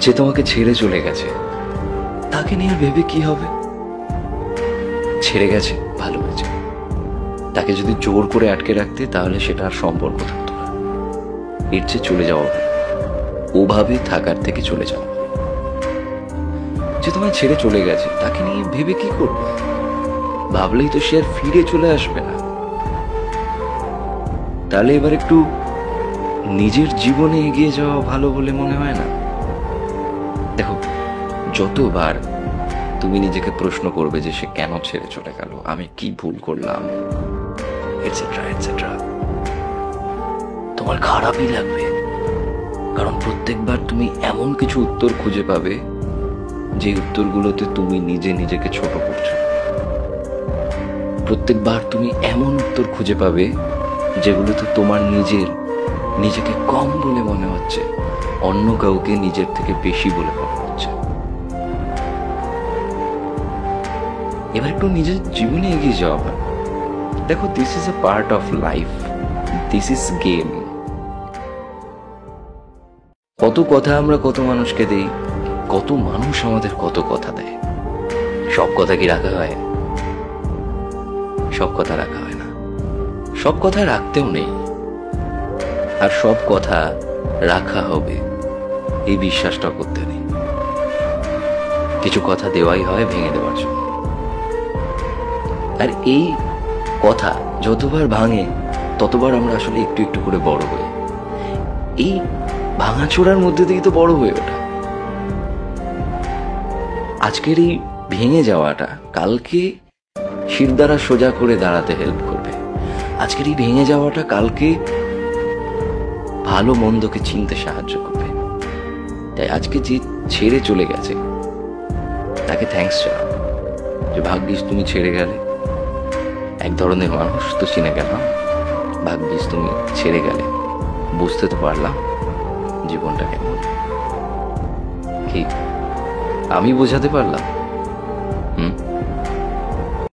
যে তোমাকে ছেড়ে চলে গেছে তাকে নিয়ে আর ভেবে কি হবে? ছেড়ে গেছে, ভালো হয়েছে। তাকে যদি জোর করে আটকে রাখতে তাহলে সেটা আর সম্পর্ক থাকতো না। এর চেয়ে চলে যাওয়া ভালো, ওভাবে থাকার থেকে চলে যাওয়া। যে তোমায় ছেড়ে চলে গেছে তাকে নিয়ে ভেবে কি করবে? ভাবলেই তো সে আর ফিরে চলে আসবে না। তাহলে এবার একটু নিজের জীবনে এগিয়ে যাওয়া ভালো বলে মনে হয় না? দেখো, যতবার তুমি নিজেকে প্রশ্ন করবে যে সে কেন ছেড়ে চলে গেল, আমি কি ভুল করলাম, এটসেট্রা এটসেট্রা, তোমার খারাপই লাগবে। কারণ প্রত্যেকবার তুমি এমন কিছু উত্তর খুঁজে পাবে যে উত্তরগুলোতে তুমি নিজে নিজেকে ছোট করছো। প্রত্যেকবার তুমি এমন উত্তর খুঁজে পাবে যেগুলোতে তোমার নিজেকে কম বলে মনে হচ্ছে, অন্য কাউকে নিজের থেকে বেশি বলে মনে হচ্ছে। এবার একটু নিজের জীবনে এগিয়ে যাওয়া ভালো। দেখো, this is a part of life, this is game. কত কথা আমরা কত মানুষকে দেই, কত মানুষ আমাদের কত কথা দেয়। সব কথা কি রাখা হয়? সব কথা রাখা হয় না। সব কথা রাখতেও নেই, আর সব কথা রাখা হবে এই বিশ্বাসটা করতে নেই। কিছু কথা দেওয়াই হয় ভেঙে দেওয়ার জন্য। আর এই কথা যতবার ভাঙে ততবার আমরা আসলে একটু একটু করে বড় হই। এই ভাঙাচোরার মধ্যে থেকে তো বড় হয়ে ওঠা। আজকের এই ভেঙে যাওয়াটা কালকে শিরদাঁড়া সোজা করে দাঁড়াতে হেল্প করবে। আজকের এই ভেঙে যাওয়াটা কালকে ভালো মন্দকে চিনতে সাহায্য করবে। তাই আজকে যে ছেড়ে চলে গেছে তাকে থ্যাঙ্কস জানাও, যে ভাগ্যিস তুমি ছেড়ে গেলে। এক ধরনের মানুষ তো চিনে গেলাম, ভাগ্যিস তুমি ছেড়ে গেলে, বুঝতে তো পারলাম জীবনটা কেমন। কি আমি বোঝাতে পারলাম?